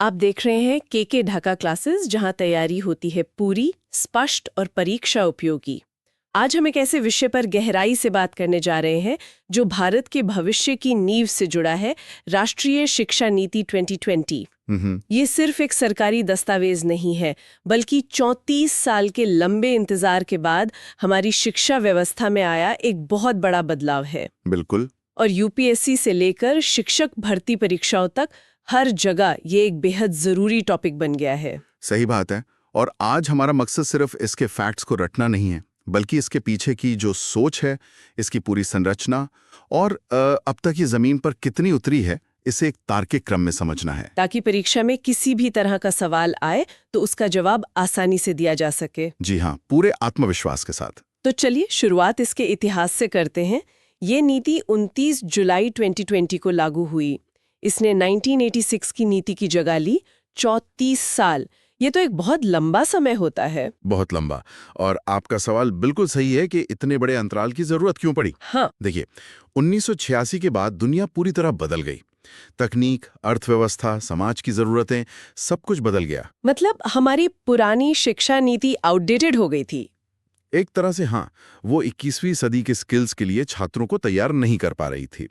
आप देख रहे हैं के ढाका क्लासेस, जहां तैयारी होती है पूरी, स्पष्ट और परीक्षा उपयोगी। आज हम एक ऐसे विषय पर गहराई से बात करने जा रहे हैं जो भारत के भविष्य की नींव से जुड़ा है, राष्ट्रीय शिक्षा नीति 2020। ये सिर्फ एक सरकारी दस्तावेज नहीं है, बल्कि 34 साल के लंबे इंतजार के बाद हमारी शिक्षा व्यवस्था में आया एक बहुत बड़ा बदलाव है। बिल्कुल। और यूपीएससी से लेकर शिक्षक भर्ती परीक्षाओं तक हर जगह ये एक बेहद जरूरी टॉपिक बन गया है। सही बात है। और आज हमारा मकसद सिर्फ इसके फैक्ट्स को रटना नहीं है, बल्कि इसके पीछे की जो सोच है, इसकी पूरी संरचना और अब तक ये जमीन पर कितनी उतरी है, इसे एक तार्किक क्रम में समझना है, ताकि परीक्षा में किसी भी तरह का सवाल आए तो उसका जवाब आसानी से दिया जा सके। जी हाँ, पूरे आत्मविश्वास के साथ। तो चलिए शुरुआत इसके इतिहास से करते हैं। ये नीति 29 जुलाई 2020 को लागू हुई। इसने 1986 की नीति की जगह ली। 34 साल, ये तो एक बहुत लंबा समय होता है। बहुत लंबा। और आपका सवाल बिल्कुल सही है कि इतने बड़े अंतराल की जरूरत क्यों पड़ी। हाँ, देखिए, 1986 के बाद दुनिया पूरी तरह बदल गई। तकनीक, अर्थव्यवस्था, समाज की जरूरतें, सब कुछ बदल गया। मतलब हमारी पुरानी शिक्षा नीति आउटडेटेड हो गई थी। एक तरह से हाँ, वो 21वीं सदी के स्किल्स के लिए छात्रों को तैयार नहीं कर पा रही थी।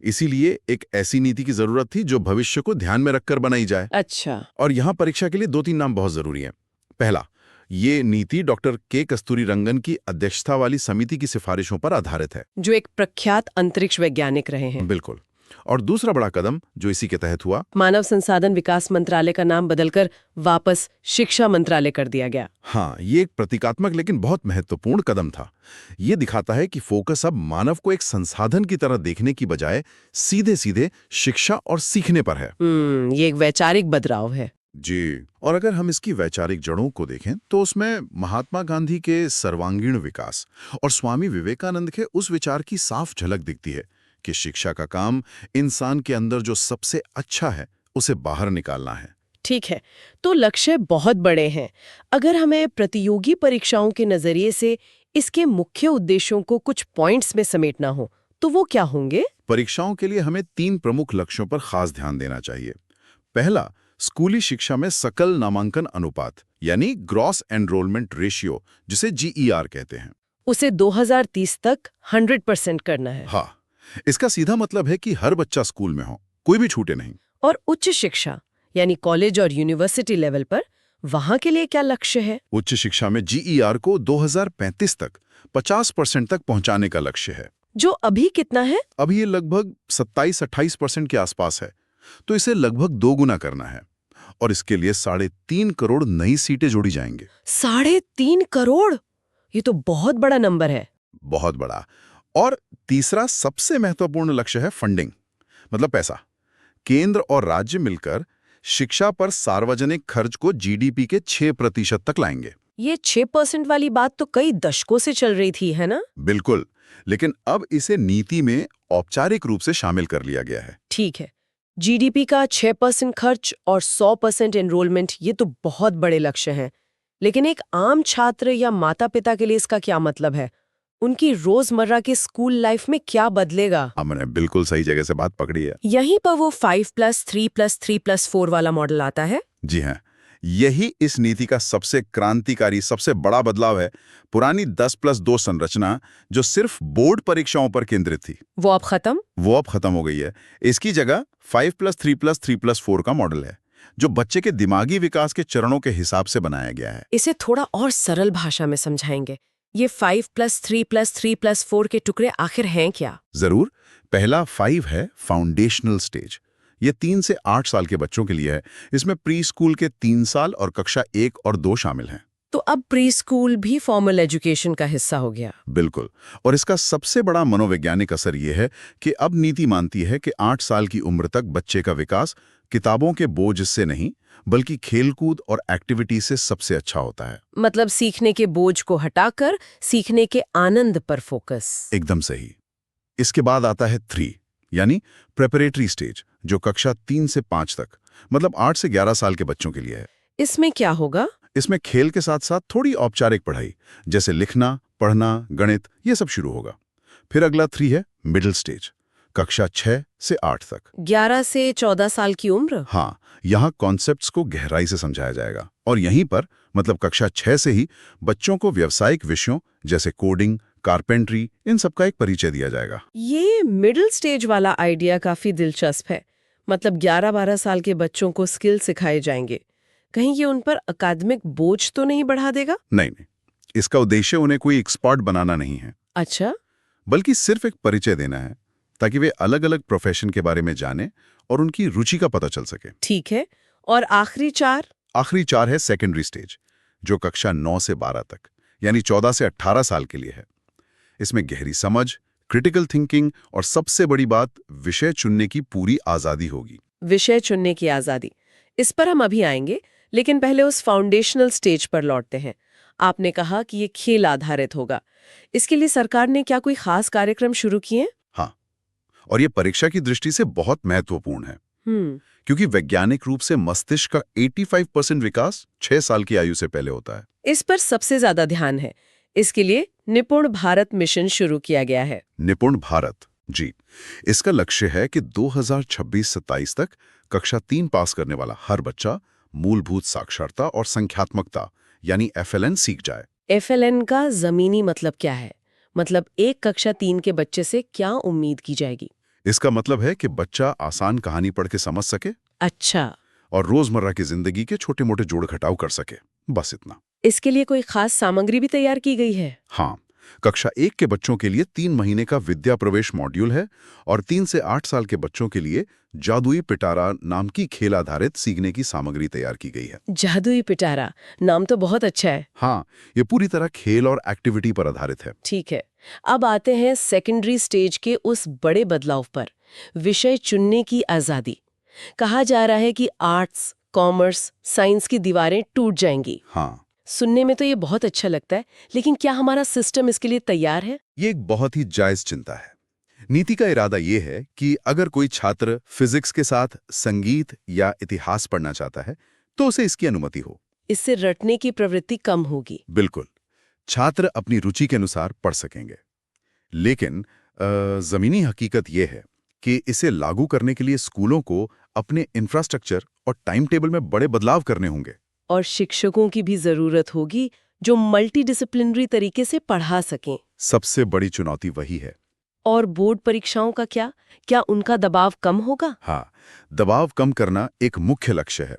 इसीलिए एक ऐसी नीति की जरूरत थी जो भविष्य को ध्यान में रखकर बनाई जाए। अच्छा। और यहाँ परीक्षा के लिए 2-3 नाम बहुत जरूरी हैं। पहला, ये नीति डॉक्टर के कस्तूरीरंगन की अध्यक्षता वाली समिति की सिफारिशों पर आधारित है, जो एक प्रख्यात अंतरिक्ष वैज्ञानिक रहे हैं। बिल्कुल। और दूसरा बड़ा कदम जो इसी के तहत हुआ, मानव संसाधन विकास मंत्रालय का नाम बदलकर वापस शिक्षा मंत्रालय कर दिया गया। हाँ, ये एक प्रतीकात्मक लेकिन बहुत महत्वपूर्ण कदम था। ये दिखाता है कि फोकस अब मानव को एक संसाधन की तरह देखने की बजाय सीधे सीधे शिक्षा और सीखने पर है। ये एक वैचारिक बदलाव है। जी। और अगर हम इसकी वैचारिक जड़ों को देखें तो उसमें महात्मा गांधी के सर्वांगीण विकास और स्वामी विवेकानंद के उस विचार की साफ झलक दिखती है कि शिक्षा का काम इंसान के अंदर जो सबसे अच्छा है उसे बाहर निकालना है। ठीक है, तो लक्ष्य बहुत बड़े हैं। अगर हमें प्रतियोगी परीक्षाओं के नजरिए से इसके मुख्य उद्देश्यों को कुछ पॉइंट्स में समेटना हो तो वो क्या होंगे? परीक्षाओं के लिए हमें 3 प्रमुख लक्ष्यों पर खास ध्यान देना चाहिए। पहला, स्कूली शिक्षा में सकल नामांकन अनुपात, यानी ग्रॉस एनरोलमेंट रेशियो, जिसे GER कहते हैं। उसे 2030 तक 100% करना है। हाँ, इसका सीधा मतलब है कि हर बच्चा स्कूल में हो, कोई भी छूटे नहीं। और उच्च शिक्षा यानी कॉलेज और यूनिवर्सिटी लेवल पर वहां के लिए क्या लक्ष्य है? उच्च शिक्षा में GER को 2035 तक 50% तक पहुंचाने का लक्ष्य है। जो अभी कितना है? अभी ये लगभग 27-28% के आसपास है, तो इसे लगभग 2 गुना करना है। और इसके लिए 3.5 करोड़ नई सीटें जोड़ी जाएंगे। 3.5 करोड़? ये तो बहुत बड़ा नंबर है। बहुत बड़ा। और तीसरा सबसे महत्वपूर्ण लक्ष्य है फंडिंग, मतलब पैसा। केंद्र और राज्य मिलकर शिक्षा पर सार्वजनिक खर्च को GDP के 6% तक लाएंगे। ये 6% वाली बात तो कई दशकों से चल रही थी, है ना? बिल्कुल, लेकिन अब इसे नीति में औपचारिक रूप से शामिल कर लिया गया है। ठीक है, GDP का 6% खर्च और 100% एनरोलमेंट, ये तो बहुत बड़े लक्ष्य हैं। लेकिन एक आम छात्र या माता पिता के लिए इसका क्या मतलब है? उनकी रोजमर्रा की स्कूल लाइफ में क्या बदलेगा? हमने बिल्कुल सही जगह से बात पकड़ी है। यहीं पर वो 5+3+3+4 वाला मॉडल आता है। जी हाँ, यही इस नीति का सबसे क्रांतिकारी, सबसे बड़ा बदलाव है। पुरानी 10+2 संरचना जो सिर्फ बोर्ड परीक्षाओं पर केंद्रित थी, वो अब खत्म हो गई है। इसकी जगह 5+3+3+4 का मॉडल है, जो बच्चे के दिमागी विकास के चरणों के हिसाब से बनाया गया है। इसे थोड़ा और सरल भाषा में समझाएंगे। ये 5+3+3+4 के टुकड़े आखिर हैं क्या? जरूर। पहला 5 है फाउंडेशनल स्टेज। ये 3 से 8 साल के बच्चों के लिए है। इसमें प्री स्कूल के 3 साल और कक्षा 1 और 2 शामिल हैं। तो अब प्री स्कूल भी फॉर्मल एजुकेशन का हिस्सा हो गया। बिल्कुल। और इसका सबसे बड़ा मनोवैज्ञानिक असर ये है कि अब नीति मानती है कि 8 साल की उम्र तक बच्चे का विकास किताबों के बोझ से नहीं, बल्कि खेलकूद और एक्टिविटी से सबसे अच्छा होता है। मतलब सीखने के बोझ को हटाकर सीखने के आनंद पर फोकस। एकदम सही। इसके बाद आता है 3, यानी प्रेपरेटरी स्टेज, जो कक्षा 3 से 5 तक, मतलब 8 से 11 साल के बच्चों के लिए है। इसमें क्या होगा? इसमें खेल के साथ साथ थोड़ी औपचारिक पढ़ाई, जैसे लिखना, पढ़ना, गणित, ये सब शुरू होगा। फिर अगला 3 है मिडिल स्टेज, कक्षा 6 से 8 तक। 11 से 14 साल की उम्र? हाँ, यहाँ कॉन्सेप्ट्स को गहराई से समझाया जाएगा और यहीं पर मतलब कक्षा 6 से ही बच्चों को व्यावसायिक विषयों जैसे कोडिंग, कारपेंट्री, इन सब का एक परिचय दिया जाएगा। ये मिडिल स्टेज वाला आइडिया काफी दिलचस्प है। मतलब 11-12 साल के बच्चों को स्किल सिखाए जाएंगे। कहीं ये उन पर अकादमिक बोझ तो नहीं बढ़ा देगा? नहीं, इसका उद्देश्य उन्हें कोई एक्सपर्ट बनाना नहीं है। अच्छा, बल्कि सिर्फ एक परिचय देना है ताकि वे अलग अलग प्रोफेशन के बारे में जाने और उनकी रुचि का पता चल सके। ठीक है। और आखिरी 4 है सेकेंडरी स्टेज, जो कक्षा 9 से 12 तक यानी 14 से 18 साल के लिए है। इसमें गहरी समझ, क्रिटिकल थिंकिंग और सबसे बड़ी बात, विषय चुनने की पूरी आजादी होगी। विषय चुनने की आजादी, इस पर हम अभी आएंगे, लेकिन पहले उस फाउंडेशनल स्टेज पर लौटते हैं। आपने कहा कि ये खेल आधारित होगा। इसके लिए सरकार ने क्या कोई खास कार्यक्रम शुरू किए? हाँ, और ये परीक्षा की दृष्टि से बहुत महत्वपूर्ण है, क्योंकि वैज्ञानिक रूप से मस्तिष्क का 85% विकास 6 साल की आयु से पहले होता है। इस पर सबसे ज्यादा ध्यान है। इसके लिए निपुण भारत मिशन शुरू किया गया है। निपुण भारत, जी। इसका लक्ष्य है कि 2026-27 तक कक्षा 3 पास करने वाला हर बच्चा मूलभूत साक्षरता और संख्यात्मकता यानी FLN सीख जाए। FLN का जमीनी मतलब क्या है? मतलब एक कक्षा 3 के बच्चे से क्या उम्मीद की जाएगी? इसका मतलब है कि बच्चा आसान कहानी पढ़ के समझ सके। अच्छा। और रोजमर्रा की जिंदगी के छोटे मोटे जोड़ घटाव कर सके, बस इतना। इसके लिए कोई खास सामग्री भी तैयार की गई है? हाँ, कक्षा 1 के बच्चों के लिए 3 महीने का विद्या प्रवेश मॉड्यूल है और 3 से 8 साल के बच्चों के लिए जादुई पिटारा नाम की खेल आधारित सीखने की सामग्री तैयार की गई है। जादुई पिटारा, नाम तो बहुत अच्छा है। हाँ, ये पूरी तरह खेल और एक्टिविटी पर आधारित है। ठीक है। अब आते हैं सेकेंडरी स्टेज के उस बड़े बदलाव पर, विषय चुनने की आजादी। कहा जा रहा है कि आर्ट्स, कॉमर्स, साइंस की दीवारें टूट जाएंगी। हाँ, सुनने में तो ये बहुत अच्छा लगता है, लेकिन क्या हमारा सिस्टम इसके लिए तैयार है? ये एक बहुत ही जायज चिंता है। नीति का इरादा ये है कि अगर कोई छात्र फिजिक्स के साथ संगीत या इतिहास पढ़ना चाहता है तो उसे इसकी अनुमति हो। इससे रटने की प्रवृत्ति कम होगी। बिल्कुल, छात्र अपनी रुचि के अनुसार पढ़ सकेंगे। लेकिन जमीनी हकीकत यह है कि इसे लागू करने के लिए स्कूलों को अपने इंफ्रास्ट्रक्चर और टाइम टेबल में बड़े बदलाव करने होंगे। और शिक्षकों की भी जरूरत होगी जो मल्टीडिसिप्लिनरी तरीके से पढ़ा सकें। सबसे बड़ी चुनौती वही है। और बोर्ड परीक्षाओं का क्या उनका दबाव कम होगा? हाँ, दबाव कम करना एक मुख्य लक्ष्य है।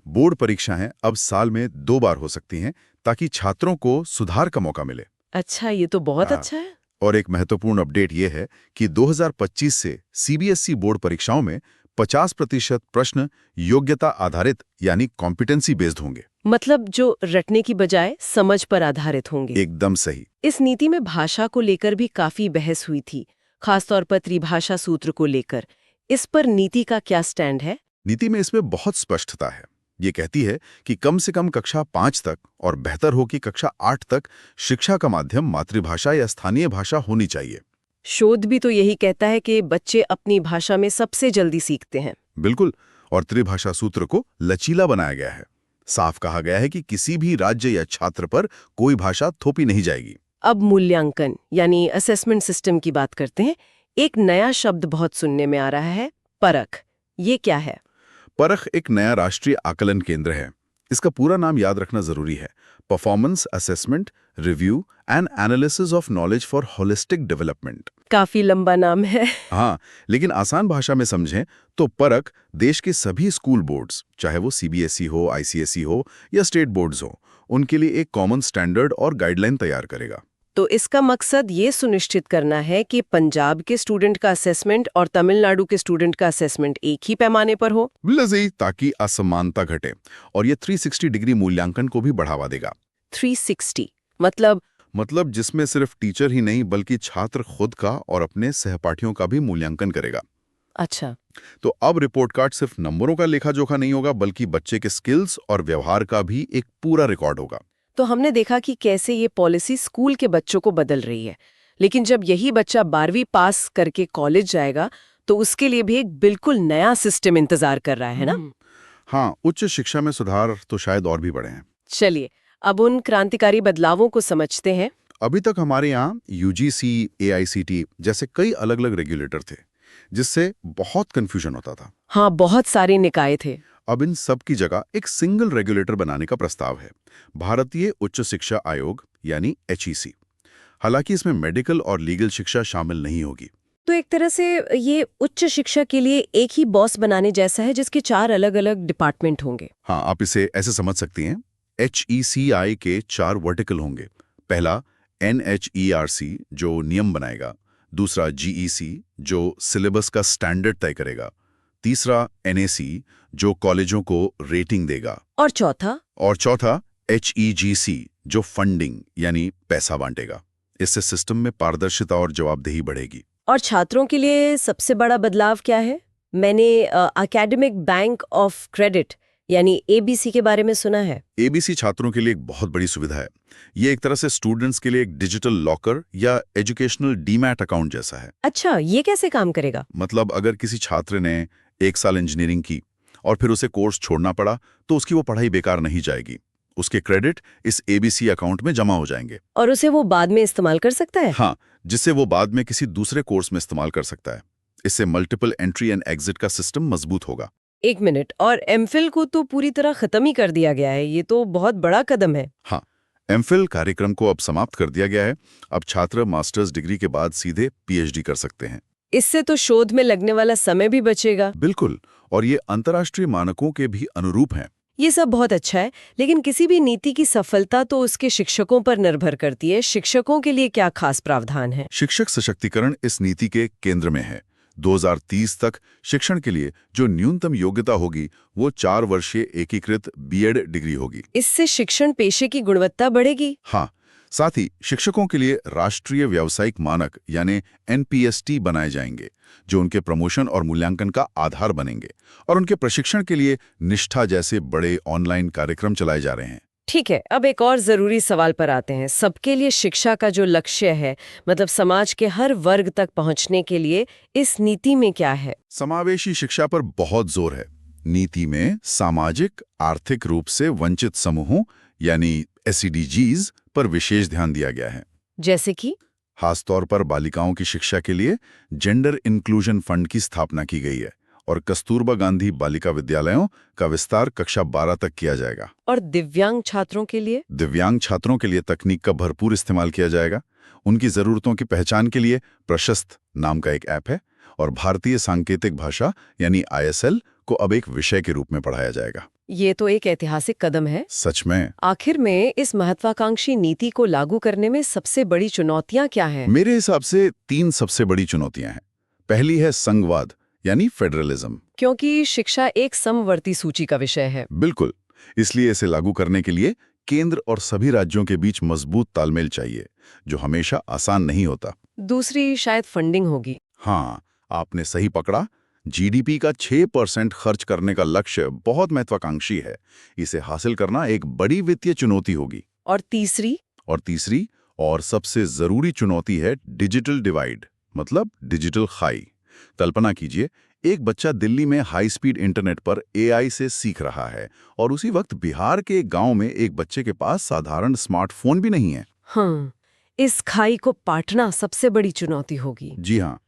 बोर्ड परीक्षाएं अब साल में 2 बार हो सकती हैं ताकि छात्रों को सुधार का मौका मिले। अच्छा, ये तो बहुत अच्छा है। और एक महत्वपूर्ण अपडेट ये है कि 2025 से CBSE बोर्ड परीक्षाओं में 50% प्रश्न योग्यता आधारित यानी कॉम्पिटेंसी बेस्ड होंगे। मतलब जो रटने की बजाय समझ पर आधारित होंगे। एकदम सही। इस नीति में भाषा को लेकर भी काफी बहस हुई थी, खासतौर पर त्रिभाषा सूत्र को लेकर। इस पर नीति का क्या स्टैंड है? नीति में इसमें बहुत स्पष्टता है। ये कहती है कि कम से कम कक्षा 5 तक और बेहतर हो कि कक्षा 8 तक शिक्षा का माध्यम मातृभाषा या स्थानीय भाषा होनी चाहिए। शोध भी तो यही कहता है कि बच्चे अपनी भाषा में सबसे जल्दी सीखते हैं। बिल्कुल, और त्रिभाषा सूत्र को लचीला बनाया गया है। साफ कहा गया है कि किसी भी राज्य या छात्र पर कोई भाषा थोपी नहीं जाएगी। अब मूल्यांकन यानी असेसमेंट सिस्टम की बात करते हैं। एक नया शब्द बहुत सुनने में आ रहा है, परख। ये क्या है? परख एक नया राष्ट्रीय आकलन केंद्र है। इसका पूरा नाम याद रखना जरूरी है, performance assessment review and analysis of knowledge for holistic development. काफी लंबा नाम है। हाँ, लेकिन आसान भाषा में समझें तो परख देश के सभी स्कूल बोर्ड्स, चाहे वो CBSE हो, ICSE हो या स्टेट बोर्ड्स हो, उनके लिए एक कॉमन स्टैंडर्ड और गाइडलाइन तैयार करेगा। तो इसका मकसद ये सुनिश्चित करना है कि पंजाब के स्टूडेंट का असेसमेंट और तमिलनाडु के स्टूडेंट का असेसमेंट एक ही पैमाने पर हो। बिल्कुल, ताकि असमानता घटे। और ये 360 डिग्री मूल्यांकन को भी बढ़ावा देगा। 360 मतलब जिसमें सिर्फ टीचर ही नहीं बल्कि छात्र खुद का और अपने सहपाठियों का भी मूल्यांकन करेगा। अच्छा, तो अब रिपोर्ट कार्ड सिर्फ नंबरों का लेखा जोखा नहीं होगा, बल्कि बच्चे के स्किल्स और व्यवहार का भी एक पूरा रिकॉर्ड होगा। तो हमने देखा कि कैसे ये पॉलिसी स्कूल के बच्चों को बदल रही है, लेकिन जब यही बच्चा 12वीं पास करके कॉलेज जाएगा तो उसके लिए भी एक बिल्कुल नया सिस्टम इंतजार कर रहा है ना? हाँ, उच्च शिक्षा में सुधार तो शायद और भी बढ़े हैं। चलिए अब उन क्रांतिकारी बदलावों को समझते हैं। अभी तक हमारे यहाँ UGC, AICT जैसे कई अलग अलग रेगुलेटर थे, जिससे बहुत कंफ्यूजन होता था। हाँ, बहुत सारे निकाय थे। अब इन सब की जगह एक सिंगल रेगुलेटर बनाने का प्रस्ताव है, भारतीय उच्च शिक्षा आयोग यानी HEC। हालांकि इसमें मेडिकल और लीगल शिक्षा शामिल नहीं होगी। तो एक तरह से ये उच्च शिक्षा के लिए एक ही बॉस बनाने जैसा है जिसके 4 अलग-अलग डिपार्टमेंट होंगे। हाँ, आप इसे ऐसे समझ सकती हैं। HECI के 4 वर्टिकल होंगे। पहला NHERC जो नियम बनाएगा, दूसरा GEC जो सिलेबस का स्टैंडर्ड तय करेगा, तीसरा NAC जो कॉलेजों को रेटिंग देगा, और चौथा HEGC जो फंडिंग यानी पैसा बांटेगा। इससे सिस्टम में पारदर्शिता और जवाबदेही बढ़ेगी। और छात्रों के लिए सबसे बड़ा बदलाव क्या है? मैंने एकेडमिक बैंक ऑफ क्रेडिट यानी ABC के बारे में सुना है। ABC छात्रों के लिए एक बहुत बड़ी सुविधा है। ये एक तरह से स्टूडेंट्स के लिए एक डिजिटल लॉकर या एजुकेशनल डीमैट अकाउंट जैसा है। अच्छा, ये कैसे काम करेगा? मतलब अगर किसी छात्र ने 1 साल इंजीनियरिंग की और फिर उसे कोर्स छोड़ना पड़ा, तो उसकी वो पढ़ाई बेकार नहीं जाएगी। उसके क्रेडिट इस ABC अकाउंट में जमा हो जाएंगे। और उसे वो बाद में इस्तेमाल कर सकता है? हाँ, जिससे वो बाद में किसी दूसरे कोर्स में इस्तेमाल कर सकता है। इससे मल्टीपल एंट्री एंड एग्जिट का सिस्टम मजबूत होगा। 1 मिनट, और MPhil को तो पूरी तरह खत्म ही कर दिया गया है। ये तो बहुत बड़ा कदम है। हाँ, MPhil कार्यक्रम को अब समाप्त कर दिया गया है। अब छात्र मास्टर्स डिग्री के बाद सीधे PhD कर सकते हैं। इससे तो शोध में लगने वाला समय भी बचेगा। बिल्कुल, और ये अंतर्राष्ट्रीय मानकों के भी अनुरूप हैं। ये सब बहुत अच्छा है, लेकिन किसी भी नीति की सफलता तो उसके शिक्षकों पर निर्भर करती है। शिक्षकों के लिए क्या खास प्रावधान है? शिक्षक सशक्तिकरण इस नीति के केंद्र में है। 2030 तक शिक्षण के लिए जो न्यूनतम योग्यता होगी वो 4 वर्षीय एकीकृत B.Ed डिग्री होगी। इससे शिक्षण पेशे की गुणवत्ता बढ़ेगी। हाँ, साथ ही शिक्षकों के लिए राष्ट्रीय व्यावसायिक मानक यानी NPST बनाए जाएंगे, जो उनके प्रमोशन और मूल्यांकन का आधार बनेंगे। और उनके प्रशिक्षण के लिए निष्ठा जैसे बड़े ऑनलाइन कार्यक्रम चलाए जा रहे हैं। ठीक है, अब एक और जरूरी सवाल पर आते हैं। सबके लिए शिक्षा का जो लक्ष्य है, मतलब समाज के हर वर्ग तक पहुंचने के लिए इस नीति में क्या है? समावेशी शिक्षा पर बहुत जोर है। नीति में सामाजिक आर्थिक रूप से वंचित समूहों यानी SEDGs पर विशेष ध्यान दिया गया है। जैसे कि खासतौर पर बालिकाओं की शिक्षा के लिए जेंडर इंक्लूजन फंड की स्थापना की गई है और कस्तूरबा गांधी बालिका विद्यालयों का विस्तार कक्षा 12 तक किया जाएगा। और दिव्यांग छात्रों के लिए? दिव्यांग छात्रों के लिए तकनीक का भरपूर इस्तेमाल किया जाएगा। उनकी जरूरतों की पहचान के लिए प्रशस्त नाम का एक ऐप है और भारतीय सांकेतिक भाषा यानी ISL को अब एक विषय के रूप में पढ़ाया जाएगा। ये तो एक ऐतिहासिक कदम है। सच में। आखिर में इस महत्वाकांक्षी नीति को लागू करने में सबसे बड़ी चुनौतियां क्या हैं? मेरे हिसाब से 3 सबसे बड़ी चुनौतियां हैं। पहली है संघवाद यानी फेडरलिज्म। क्योंकि शिक्षा एक समवर्ती सूची का विषय है। बिल्कुल, इसलिए इसे लागू करने के लिए केंद्र और सभी राज्यों के बीच मजबूत तालमेल चाहिए, जो हमेशा आसान नहीं होता। दूसरी शायद फंडिंग होगी। हाँ, आपने सही पकड़ा। GDP का 6% खर्च करने का लक्ष्य बहुत महत्वाकांक्षी है। इसे हासिल करना एक बड़ी वित्तीय चुनौती होगी। और तीसरी और सबसे जरूरी चुनौती है डिजिटल डिवाइड, मतलब डिजिटल खाई। कल्पना कीजिए, एक बच्चा दिल्ली में हाई स्पीड इंटरनेट पर AI से सीख रहा है और उसी वक्त बिहार के एक गांव में एक बच्चे के पास साधारण स्मार्टफोन भी नहीं है। हाँ, इस खाई को पाटना सबसे बड़ी चुनौती होगी। जी हाँ।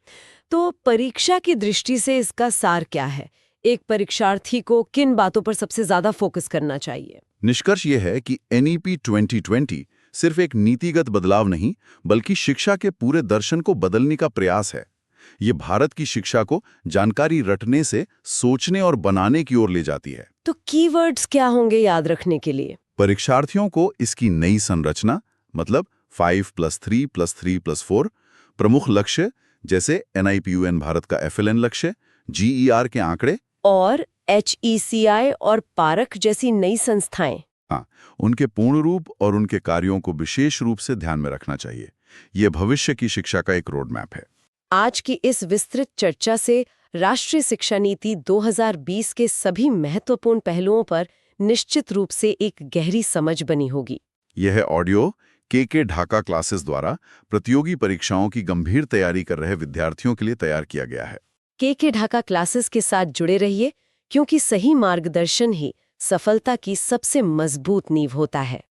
तो परीक्षा की दृष्टि से इसका सार क्या है? एक परीक्षार्थी को किन बातों पर सबसे ज्यादा फोकस करना चाहिए? निष्कर्ष ये है कि NEP 2020 सिर्फ एक नीतिगत बदलाव नहीं, बल्कि शिक्षा के पूरे दर्शन को बदलने का प्रयास है। ये भारत की शिक्षा को जानकारी रटने से सोचने और बनाने की ओर ले जाती है। तो कीवर्ड्स क्या होंगे याद रखने के लिए? परीक्षार्थियों को इसकी नई संरचना, मतलब 5+3+3+4, प्रमुख लक्ष्य जैसे NIPUN भारत का FLN लक्ष्य, GER के आंकड़े और HECI और पारख जैसी नई संस्थाएं। हाँ, उनके पूर्ण रूप और उनके कार्यों को विशेष रूप से ध्यान में रखना चाहिए। यह भविष्य की शिक्षा का एक रोड मैप है। आज की इस विस्तृत चर्चा से राष्ट्रीय शिक्षा नीति 2020 के सभी महत्वपूर्ण पहलुओं पर निश्चित रूप से एक गहरी समझ बनी होगी। यह ऑडियो KK ढाका क्लासेस द्वारा प्रतियोगी परीक्षाओं की गंभीर तैयारी कर रहे विद्यार्थियों के लिए तैयार किया गया है। KK ढाका क्लासेस के साथ जुड़े रहिए, क्योंकि सही मार्गदर्शन ही सफलता की सबसे मजबूत नींव होता है।